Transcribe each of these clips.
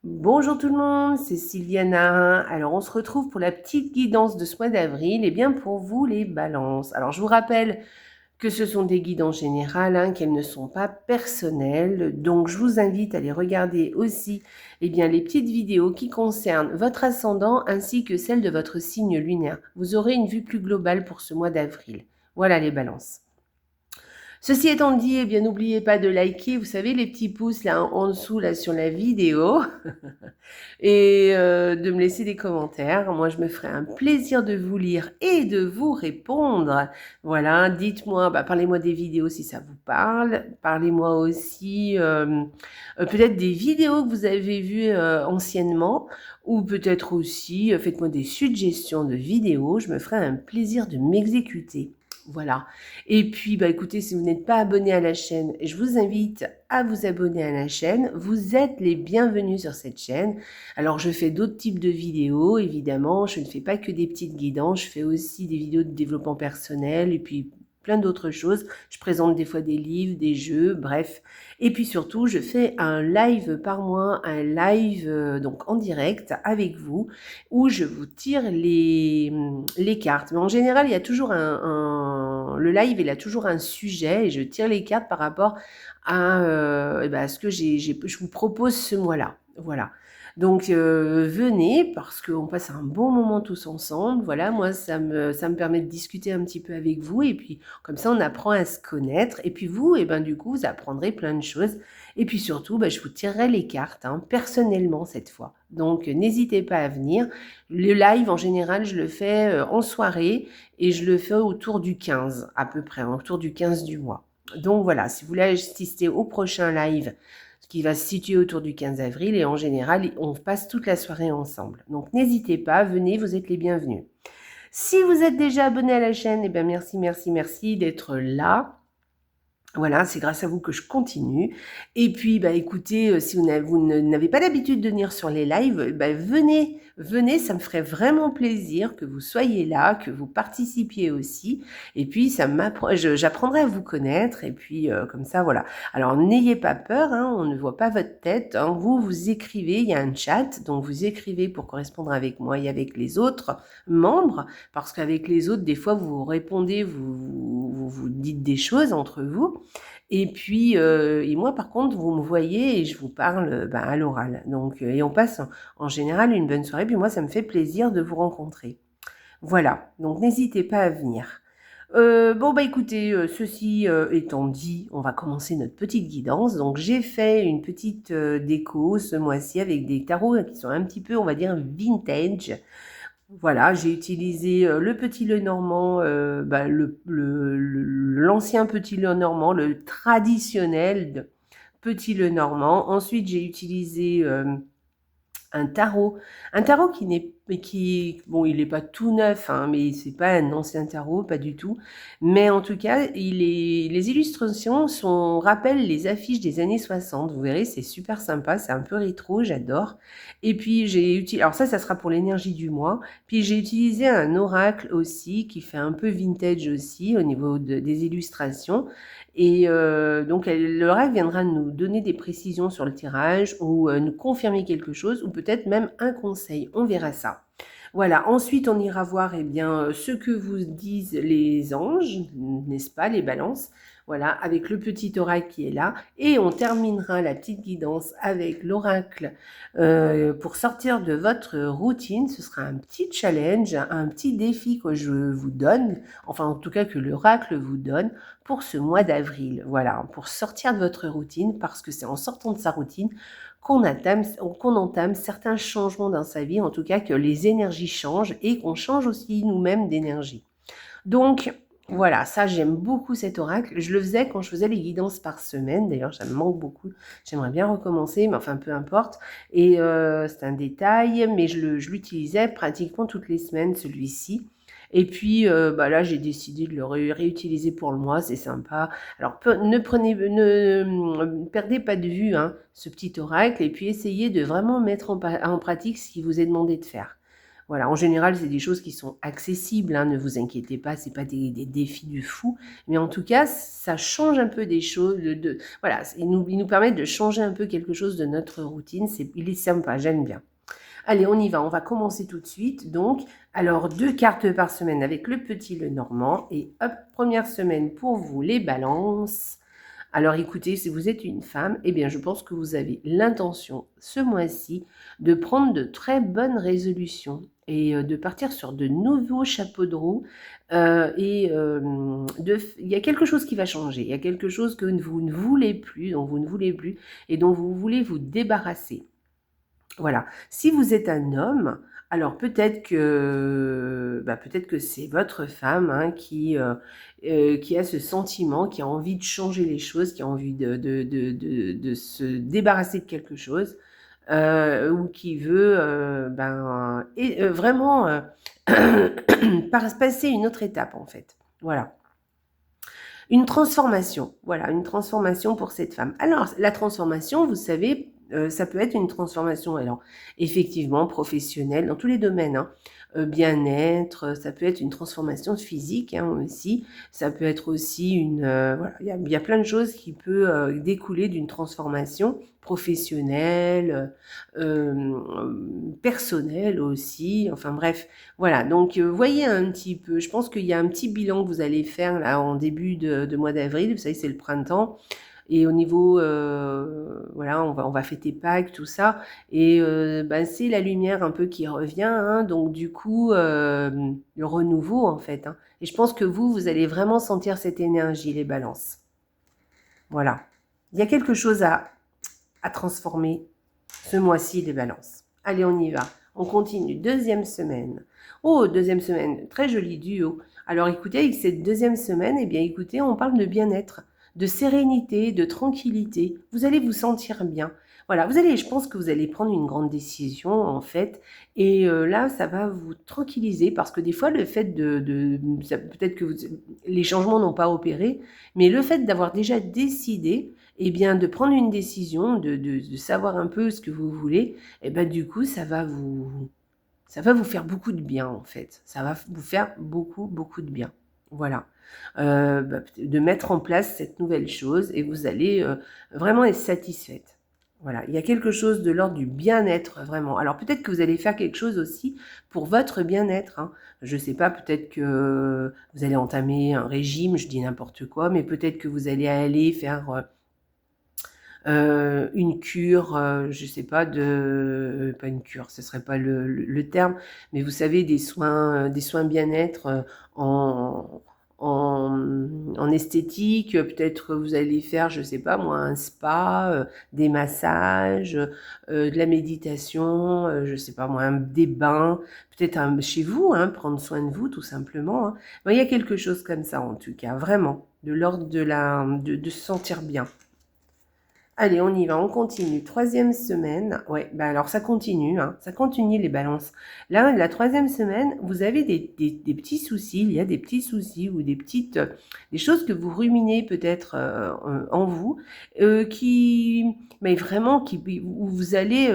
Bonjour tout le monde, c'est Sylviana. Alors on se retrouve pour la petite guidance de ce mois d'avril et bien pour vous les balances. Alors je vous rappelle que ce sont des guidances générales, qu'elles ne sont pas personnelles. Donc je vous invite à aller regarder aussi bien, les petites vidéos qui concernent votre ascendant ainsi que celle de votre signe lunaire. Vous aurez une vue plus globale pour ce mois d'avril. Voilà les balances. Ceci étant dit, bien n'oubliez pas de liker, vous savez, les petits pouces là en dessous là sur la vidéo et de me laisser des commentaires. Moi, je me ferai un plaisir de vous lire et de vous répondre. Voilà, dites-moi, parlez-moi des vidéos si ça vous parle. Parlez-moi aussi peut-être des vidéos que vous avez vues anciennement ou peut-être aussi faites-moi des suggestions de vidéos. Je me ferai un plaisir de m'exécuter. Voilà. Et puis, écoutez, si vous n'êtes pas abonné à la chaîne, je vous invite à vous abonner à la chaîne. Vous êtes les bienvenus sur cette chaîne. Alors, je fais d'autres types de vidéos, évidemment. Je ne fais pas que des petites guidances. Je fais aussi des vidéos de développement personnel et puis plein d'autres choses. Je présente des fois des livres, des jeux, bref. Et puis surtout, je fais un live par mois, un live donc en direct avec vous, où je vous tire les cartes. Mais en général, il y a toujours le live, il a toujours un sujet et je tire les cartes par rapport à ce que je vous propose ce mois-là. Voilà. Donc venez parce qu'on passe un bon moment tous ensemble. Voilà, moi ça me permet de discuter un petit peu avec vous et puis comme ça on apprend à se connaître et puis vous du coup vous apprendrez plein de choses et puis surtout je vous tirerai les cartes personnellement cette fois. Donc n'hésitez pas à venir. Le live en général je le fais en soirée et je le fais autour du 15 à peu près, autour du 15 du mois. Donc voilà, si vous voulez assister au prochain live qui va se situer autour du 15 avril et en général, on passe toute la soirée ensemble. Donc n'hésitez pas, venez, vous êtes les bienvenus. Si vous êtes déjà abonné à la chaîne, merci d'être là. Voilà, c'est grâce à vous que je continue. Et puis, écoutez, si vous n'avez pas l'habitude de venir sur les lives, venez, ça me ferait vraiment plaisir que vous soyez là, que vous participiez aussi. Et puis, j'apprendrai à vous connaître. Et puis, comme ça, voilà. Alors, n'ayez pas peur, on ne voit pas votre tête. Vous écrivez, il y a un chat, donc vous écrivez pour correspondre avec moi et avec les autres membres, parce qu'avec les autres, des fois, vous répondez, vous dites des choses entre vous. Et puis, et moi, par contre, vous me voyez et je vous parle à l'oral. Donc, et on passe en général une bonne soirée. Puis moi, ça me fait plaisir de vous rencontrer. Voilà, donc n'hésitez pas à venir. Écoutez, ceci étant dit, on va commencer notre petite guidance. Donc, j'ai fait une petite déco ce mois-ci avec des tarots qui sont un petit peu, on va dire, vintage. Voilà, j'ai utilisé le petit Lenormand, l'ancien petit Lenormand, le traditionnel petit Lenormand. Ensuite, j'ai utilisé un tarot bon, il n'est pas tout neuf, mais c'est pas un ancien tarot, pas du tout. Mais en tout cas, les illustrations rappellent les affiches des années 60. Vous verrez, c'est super sympa, c'est un peu rétro, j'adore. Et puis alors ça sera pour l'énergie du mois. Puis j'ai utilisé un oracle aussi qui fait un peu vintage aussi au niveau des illustrations. Et donc, l'oracle viendra nous donner des précisions sur le tirage ou nous confirmer quelque chose ou peut-être même un conseil. On verra ça. Voilà, ensuite on ira voir ce que vous disent les anges, n'est-ce pas, les balances. Voilà, avec le petit oracle qui est là. Et on terminera la petite guidance avec l'oracle pour sortir de votre routine. Ce sera un petit challenge, un petit défi que je vous donne, enfin en tout cas que l'oracle vous donne pour ce mois d'avril. Voilà, pour sortir de votre routine parce que c'est en sortant de sa routine qu'on entame certains changements dans sa vie, en tout cas que les énergies changent et qu'on change aussi nous-mêmes d'énergie. Donc, voilà, ça j'aime beaucoup cet oracle. Je le faisais quand je faisais les guidances par semaine. D'ailleurs, ça me manque beaucoup. J'aimerais bien recommencer, mais enfin, peu importe. Et c'est un détail, mais je l'utilisais pratiquement toutes les semaines, celui-ci. Et puis là, j'ai décidé de le réutiliser pour le mois, c'est sympa. Alors, ne perdez pas de vue ce petit oracle et puis essayez de vraiment mettre en pratique ce qui vous est demandé de faire. Voilà, en général, c'est des choses qui sont accessibles, hein, ne vous inquiétez pas, c'est pas des défis du fou, mais en tout cas, ça change un peu des choses, voilà, ils nous permettent de changer un peu quelque chose de notre routine, il est sympa, j'aime bien. Allez, on y va, on va commencer tout de suite. Donc, alors 2 cartes par semaine avec le petit le normand. Et hop, première semaine pour vous, les balances. Alors écoutez, si vous êtes une femme, eh bien je pense que vous avez l'intention ce mois-ci de prendre de très bonnes résolutions et de partir sur de nouveaux chapeaux de roue. Il y a quelque chose qui va changer, il y a quelque chose que vous ne voulez plus, dont vous ne voulez plus et dont vous voulez vous débarrasser. Voilà. Si vous êtes un homme, alors peut-être que c'est votre femme, hein, qui a ce sentiment, qui a envie de changer les choses, qui a envie de se débarrasser de quelque chose, ou qui veut vraiment passer une autre étape en fait. Voilà. Une transformation, voilà, une transformation pour cette femme. Alors, la transformation, vous savez, ça peut être une transformation, alors, effectivement, professionnelle, dans tous les domaines, hein. Bien-être, ça peut être une transformation physique, hein, aussi. Ça peut être aussi voilà, il y a plein de choses qui peuvent découler d'une transformation professionnelle, personnelle aussi. Enfin bref, voilà. Donc voyez un petit peu. Je pense qu'il y a un petit bilan que vous allez faire là en début de mois d'avril. Vous savez, c'est le printemps. Et au niveau, voilà, on va fêter Pâques, tout ça. Et c'est la lumière un peu qui revient, hein, donc du coup, le renouveau en fait, hein. Et je pense que vous allez vraiment sentir cette énergie, les balances. Voilà. Il y a quelque chose à transformer ce mois-ci, les balances. Allez, on y va. On continue. Deuxième semaine. Oh, deuxième semaine. Très joli duo. Alors écoutez, avec cette deuxième semaine, eh bien écoutez, on parle de bien-être, de sérénité, de tranquillité. Vous allez vous sentir bien. Voilà, je pense que vous allez prendre une grande décision en fait, et là, ça va vous tranquilliser parce que des fois, le fait peut-être que les changements n'ont pas opéré, mais le fait d'avoir déjà décidé, eh bien, de prendre une décision, de savoir un peu ce que vous voulez, eh ben, du coup, ça va vous faire beaucoup de bien, en fait. Ça va vous faire beaucoup, beaucoup de bien. Voilà. De mettre en place cette nouvelle chose et vous allez vraiment être satisfaite. Voilà, il y a quelque chose de l'ordre du bien-être, vraiment. Alors peut-être que vous allez faire quelque chose aussi pour votre bien-être, hein. Je ne sais pas, peut-être que vous allez entamer un régime, je dis n'importe quoi, mais peut-être que vous allez aller faire une cure, je ne sais pas, pas une cure, ce ne serait pas le terme, mais vous savez, des soins bien-être en, en esthétique. Peut-être vous allez faire, je ne sais pas moi, un spa, des massages, de la méditation, je ne sais pas moi, des bains, peut-être chez vous, hein, prendre soin de vous tout simplement, hein. Bon, il y a quelque chose comme ça en tout cas, vraiment, de l'ordre de se sentir bien. Allez, on y va, on continue. Troisième semaine. Ouais, alors ça continue, hein, ça continue les balances. Là, la troisième semaine, vous avez des petits soucis, il y a des petits soucis ou des choses que vous ruminez peut-être en vous, mais vraiment, où vous allez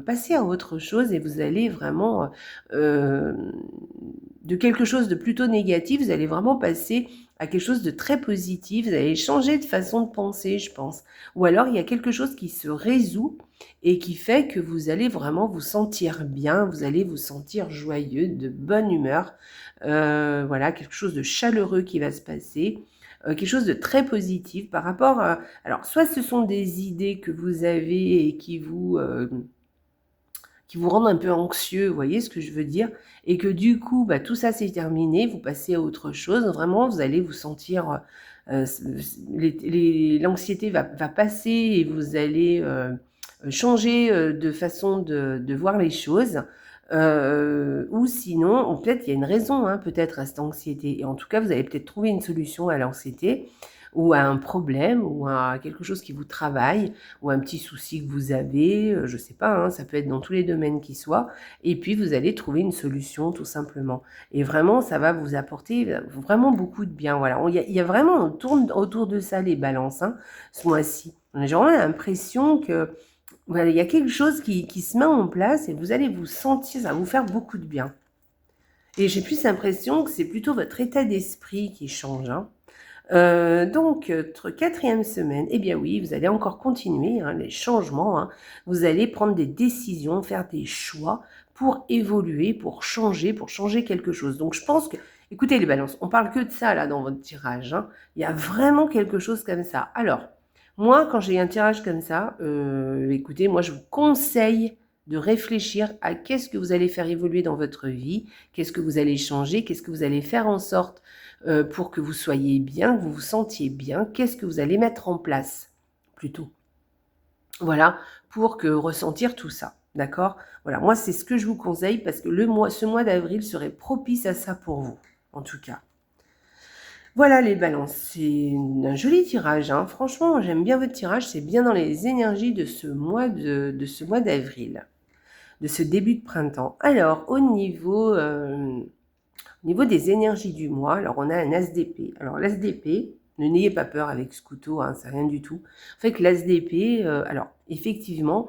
passer à autre chose et vous allez vraiment, de quelque chose de plutôt négatif, vous allez vraiment passer à quelque chose de très positif, vous allez changer de façon de penser, je pense. Ou alors, il y a quelque chose qui se résout et qui fait que vous allez vraiment vous sentir bien, vous allez vous sentir joyeux, de bonne humeur. Voilà, quelque chose de chaleureux qui va se passer, quelque chose de très positif par rapport à... Alors, soit ce sont des idées que vous avez et qui vous rendent un peu anxieux, vous voyez ce que je veux dire? Et que du coup, tout ça c'est terminé, vous passez à autre chose. Vraiment, vous allez vous sentir, l'anxiété va passer et vous allez changer de façon de voir les choses. Ou sinon, ou peut-être il y a une raison, hein, peut-être à cette anxiété. Et en tout cas, vous allez peut-être trouver une solution à l'anxiété ou à un problème ou à quelque chose qui vous travaille ou un petit souci que vous avez, je ne sais pas, hein, ça peut être dans tous les domaines qui soient, et puis vous allez trouver une solution tout simplement. Et vraiment, ça va vous apporter vraiment beaucoup de bien. Voilà, il y a vraiment, on tourne autour de ça les balances, hein, ce mois-ci. J'ai vraiment l'impression que Voilà, il y a quelque chose qui se met en place et vous allez vous sentir, ça va vous faire beaucoup de bien. Et j'ai plus l'impression que c'est plutôt votre état d'esprit qui change, hein. Donc, votre 4e semaine, eh bien oui, vous allez encore continuer, hein, les changements, hein. Vous allez prendre des décisions, faire des choix pour évoluer, pour changer quelque chose. Donc je pense que écoutez les balances, on parle que de ça là dans votre tirage, hein. Il y a vraiment quelque chose comme ça. Alors, moi quand j'ai un tirage comme ça, écoutez, moi je vous conseille de réfléchir à qu'est-ce que vous allez faire évoluer dans votre vie, qu'est-ce que vous allez changer, qu'est-ce que vous allez faire en sorte pour que vous soyez bien, que vous vous sentiez bien, qu'est-ce que vous allez mettre en place plutôt. Voilà, pour que ressentir tout ça. D'accord? Voilà, moi c'est ce que je vous conseille parce que ce mois d'avril serait propice à ça pour vous, en tout cas. Voilà les balances, c'est un joli tirage, hein. Franchement, j'aime bien votre tirage, c'est bien dans les énergies de ce mois d'avril, de ce début de printemps. Alors, au niveau des énergies du mois, alors on a un as d'épée. Alors l'as d'épée, ne n'ayez pas peur avec ce couteau, hein, c'est rien du tout. En fait, l'as d'épée, alors effectivement,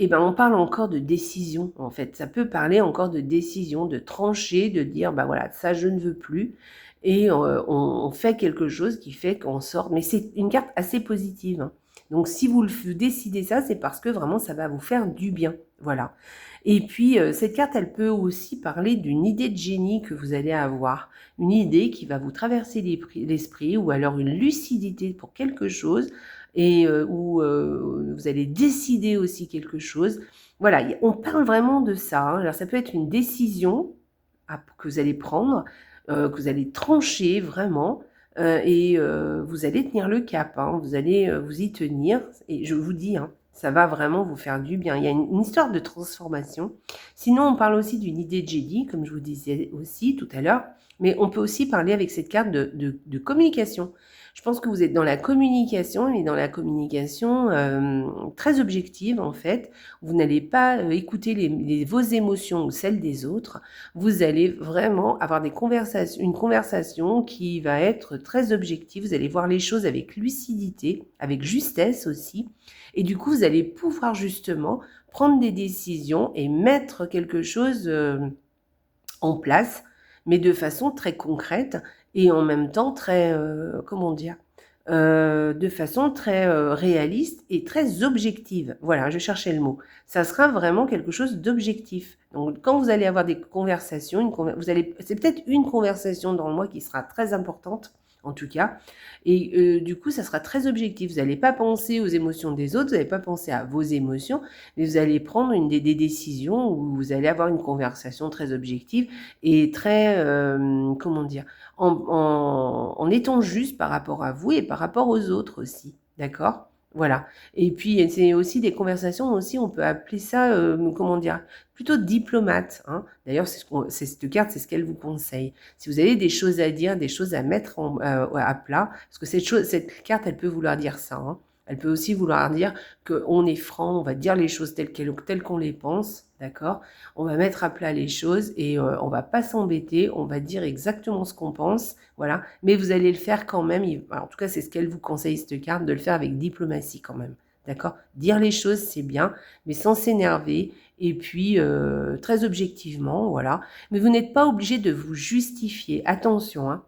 eh ben, on parle encore de décision, en fait. Ça peut parler encore de décision, de trancher, de dire, bah voilà, ça je ne veux plus. Et on fait quelque chose qui fait qu'on sort. Mais c'est une carte assez positive, hein. Donc si vous décidez ça, c'est parce que vraiment ça va vous faire du bien. Voilà. Et puis cette carte, elle peut aussi parler d'une idée de génie que vous allez avoir. Une idée qui va vous traverser l'esprit ou alors une lucidité pour quelque chose et où vous allez décider aussi quelque chose. Voilà, on parle vraiment de ça, hein. Alors ça peut être une décision que vous allez prendre, que vous allez trancher vraiment, et vous allez tenir le cap, hein. Vous allez vous y tenir et je vous dis, hein, ça va vraiment vous faire du bien. Il y a une histoire de transformation. Sinon, on parle aussi d'une idée de génie, comme je vous disais aussi tout à l'heure, mais on peut aussi parler avec cette carte de communication. Je pense que vous êtes dans la communication, et dans la communication très objective en fait. Vous n'allez pas écouter vos émotions ou celles des autres. Vous allez vraiment avoir une conversation qui va être très objective. Vous allez voir les choses avec lucidité, avec justesse aussi. Et du coup, vous allez pouvoir justement prendre des décisions et mettre quelque chose en place, mais de façon très concrète et en même temps très, comment dire, de façon très réaliste et très objective. Voilà, je cherchais le mot. Ça sera vraiment quelque chose d'objectif. Donc, quand vous allez avoir des conversations, c'est peut-être une conversation dans le mois qui sera très importante, en tout cas. Et du coup, ça sera très objectif. Vous n'allez pas penser aux émotions des autres, vous n'allez pas penser à vos émotions, mais vous allez prendre des décisions où vous allez avoir une conversation très objective et très, comment dire, en étant juste par rapport à vous et par rapport aux autres aussi. D'accord? Voilà. Et puis, c'est aussi des conversations aussi, on peut appeler ça, comment dire, plutôt diplomate, hein. D'ailleurs, cette carte, c'est ce qu'elle vous conseille. Si vous avez des choses à dire, des choses à mettre à plat, parce que cette carte, elle peut vouloir dire ça, hein. Elle peut aussi vouloir dire qu'on est franc, on va dire les choses telles qu'on les pense, d'accord? On va mettre à plat les choses et on va pas s'embêter, on va dire exactement ce qu'on pense, voilà. Mais vous allez le faire quand même, en tout cas c'est ce qu'elle vous conseille cette carte, de le faire avec diplomatie quand même, d'accord? Dire les choses c'est bien, mais sans s'énerver et puis très objectivement, voilà. Mais vous n'êtes pas obligé de vous justifier, attention, hein.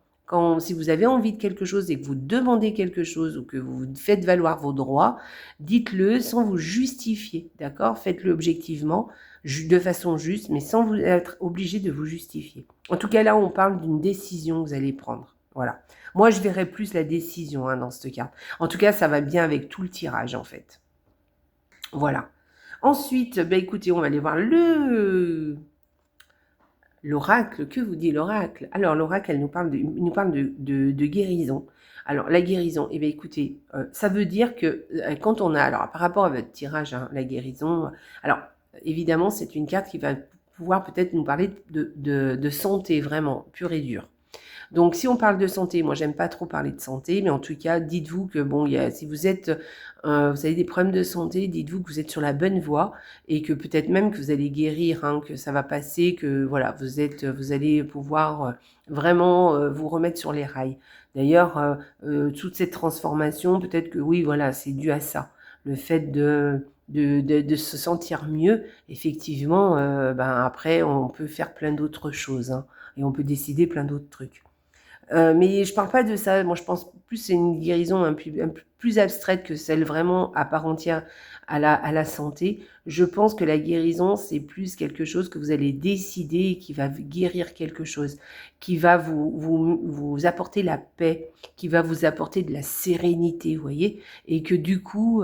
Si vous avez envie de quelque chose et que vous demandez quelque chose ou que vous faites valoir vos droits, dites-le sans vous justifier, d'accord? Faites-le objectivement, de façon juste, mais sans vous être obligé de vous justifier. En tout cas, là, on parle d'une décision que vous allez prendre. Voilà. Moi, je verrais plus la décision, hein, dans cette carte. En tout cas, ça va bien avec tout le tirage, en fait. Voilà. Ensuite, bah, écoutez, on va aller voir l'oracle. Que vous dit l'oracle? Alors, l'oracle, il nous parle de guérison. Alors, la guérison, eh bien, écoutez, ça veut dire que quand on a, alors par rapport à votre tirage, hein, la guérison, alors évidemment, c'est une carte qui va pouvoir peut-être nous parler de santé vraiment, pure et dure. Donc, si on parle de santé, moi, j'aime pas trop parler de santé, mais en tout cas, dites-vous que, bon, si vous avez des problèmes de santé, dites-vous que vous êtes sur la bonne voie et que peut-être même que vous allez guérir, hein, que ça va passer, que, voilà, vous allez pouvoir vraiment vous remettre sur les rails. D'ailleurs, toute cette transformation, peut-être que, oui, voilà, c'est dû à ça. Le fait de se sentir mieux, effectivement, après, on peut faire plein d'autres choses, hein, et on peut décider plein d'autres trucs. Mais je parle pas de ça. Moi, je pense plus c'est une guérison un peu plus abstraite que celle vraiment à part entière à la santé. Je pense que la guérison, c'est plus quelque chose que vous allez décider et qui va guérir quelque chose, qui va vous apporter la paix, qui va vous apporter de la sérénité, vous voyez, et que du coup,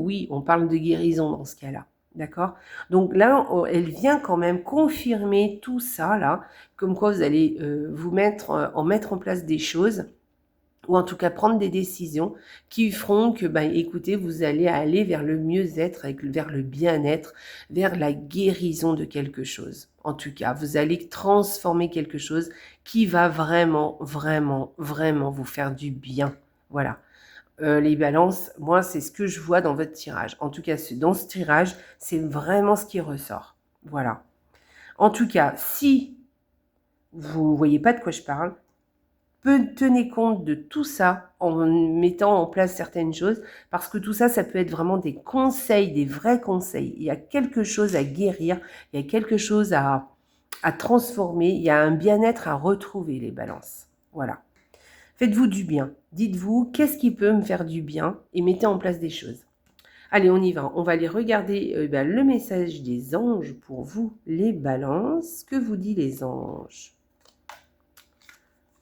oui, on parle de guérison dans ce cas-là. D'accord? Donc là, elle vient quand même confirmer tout ça, là, comme quoi vous allez mettre en place des choses, ou en tout cas prendre des décisions qui feront que, écoutez, vous allez aller vers le mieux-être, vers le bien-être, vers la guérison de quelque chose. En tout cas, vous allez transformer quelque chose qui va vraiment, vraiment, vraiment vous faire du bien. Voilà. Les balances, moi, c'est ce que je vois dans votre tirage. En tout cas, dans ce tirage, c'est vraiment ce qui ressort. Voilà. En tout cas, si vous ne voyez pas de quoi je parle, tenez compte de tout ça en mettant en place certaines choses, parce que tout ça, ça peut être vraiment des conseils, des vrais conseils. Il y a quelque chose à guérir, il y a quelque chose à transformer, il y a un bien-être à retrouver, les balances. Voilà. Faites-vous du bien. Dites-vous, qu'est-ce qui peut me faire du bien, et mettez en place des choses. Allez, on y va. On va aller regarder le message des anges pour vous, les balances. Que vous dit les anges?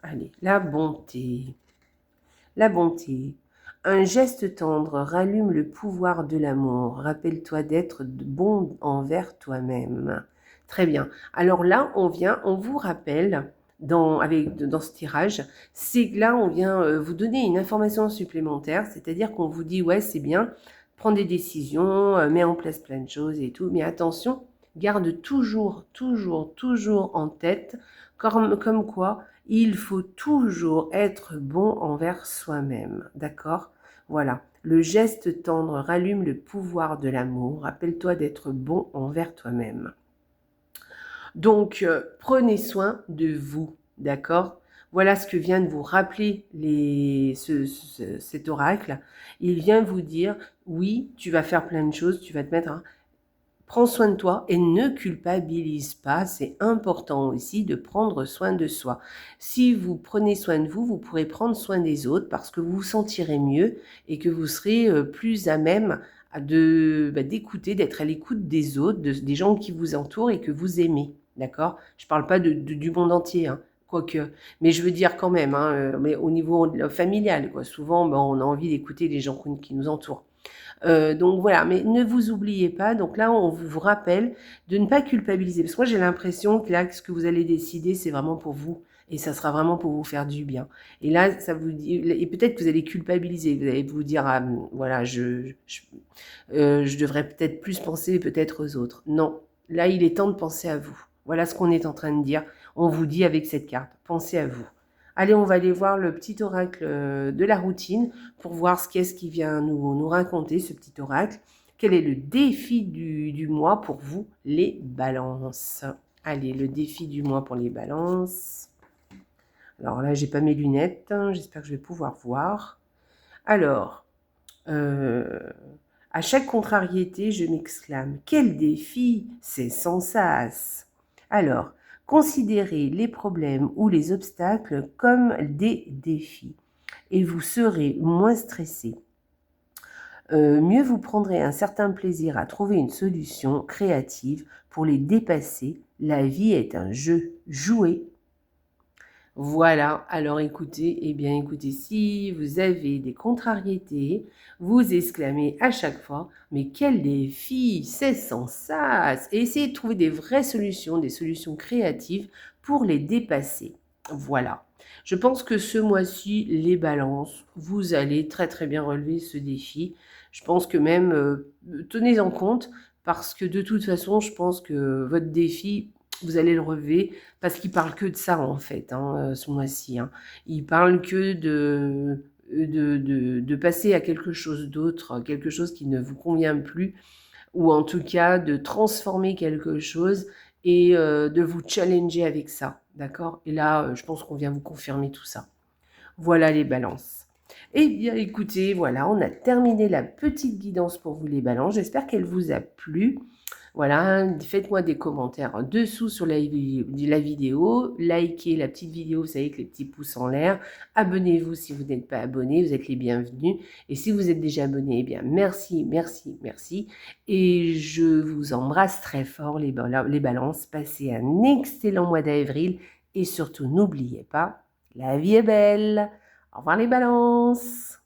Allez, la bonté. La bonté. Un geste tendre rallume le pouvoir de l'amour. Rappelle-toi d'être bon envers toi-même. Très bien. Alors là, on vous rappelle, dans ce tirage, c'est que là, on vient vous donner une information supplémentaire, c'est-à-dire qu'on vous dit, ouais, c'est bien, prends des décisions, mets en place plein de choses et tout, mais attention, garde toujours, toujours, toujours en tête, comme quoi, il faut toujours être bon envers soi-même, d'accord? Voilà. Le geste tendre rallume le pouvoir de l'amour. Rappelle-toi d'être bon envers toi-même. Donc, prenez soin de vous, d'accord? Voilà ce que vient de vous rappeler cet oracle. Il vient vous dire, oui, tu vas faire plein de choses, tu vas te mettre... Prends soin de toi et ne culpabilise pas. C'est important aussi de prendre soin de soi. Si vous prenez soin de vous, vous pourrez prendre soin des autres parce que vous vous sentirez mieux et que vous serez plus à même d'écouter, d'être à l'écoute des autres, des gens qui vous entourent et que vous aimez. D'accord? Je ne parle pas du monde entier, hein, quoique. Mais je veux dire quand même, hein, mais au niveau familial, quoi. Souvent, on a envie d'écouter les gens qui nous entourent. Donc voilà, mais ne vous oubliez pas. Donc là, on vous rappelle de ne pas culpabiliser. Parce que moi, j'ai l'impression que là, ce que vous allez décider, c'est vraiment pour vous. Et ça sera vraiment pour vous faire du bien. Et là, ça vous dit, et peut-être que vous allez culpabiliser. Vous allez vous dire, ah, voilà, je devrais peut-être plus penser peut-être aux autres. Non, là, il est temps de penser à vous. Voilà ce qu'on est en train de dire. On vous dit avec cette carte, pensez à vous. Allez, on va aller voir le petit oracle de la routine pour voir ce qu'est-ce qui vient nous raconter, ce petit oracle. Quel est le défi du mois pour vous, les balances? Allez, le défi du mois pour les balances. Alors là, j'ai pas mes lunettes. J'espère que je vais pouvoir voir. Alors, à chaque contrariété, je m'exclame. Quel défi! C'est sans sas. Alors, considérez les problèmes ou les obstacles comme des défis et vous serez moins stressé. Mieux vous prendrez un certain plaisir à trouver une solution créative pour les dépasser. La vie est un jeu. Jouez. Voilà, alors écoutez, écoutez, si vous avez des contrariétés, vous exclamez à chaque fois, mais quel défi, c'est sans sas! Et essayez de trouver des vraies solutions, des solutions créatives pour les dépasser. Voilà. Je pense que ce mois-ci, les balances, vous allez très très bien relever ce défi. Je pense que même, tenez en compte, parce que de toute façon, je pense que votre défi, vous allez le relever, parce qu'il parle que de ça en fait, ce mois-ci. Il parle que de passer à quelque chose d'autre, quelque chose qui ne vous convient plus, ou en tout cas de transformer quelque chose et de vous challenger avec ça, d'accord? Et là, je pense qu'on vient vous confirmer tout ça. Voilà les balances. Eh bien, écoutez, voilà, on a terminé la petite guidance pour vous les balances. J'espère qu'elle vous a plu. Voilà, faites-moi des commentaires en dessous sur la vidéo. Likez la petite vidéo, vous savez, avec les petits pouces en l'air. Abonnez-vous si vous n'êtes pas abonné, vous êtes les bienvenus. Et si vous êtes déjà abonné, eh bien, merci, merci, merci. Et je vous embrasse très fort, les balances. Passez un excellent mois d'avril. Et surtout, n'oubliez pas, la vie est belle. Au revoir les balances.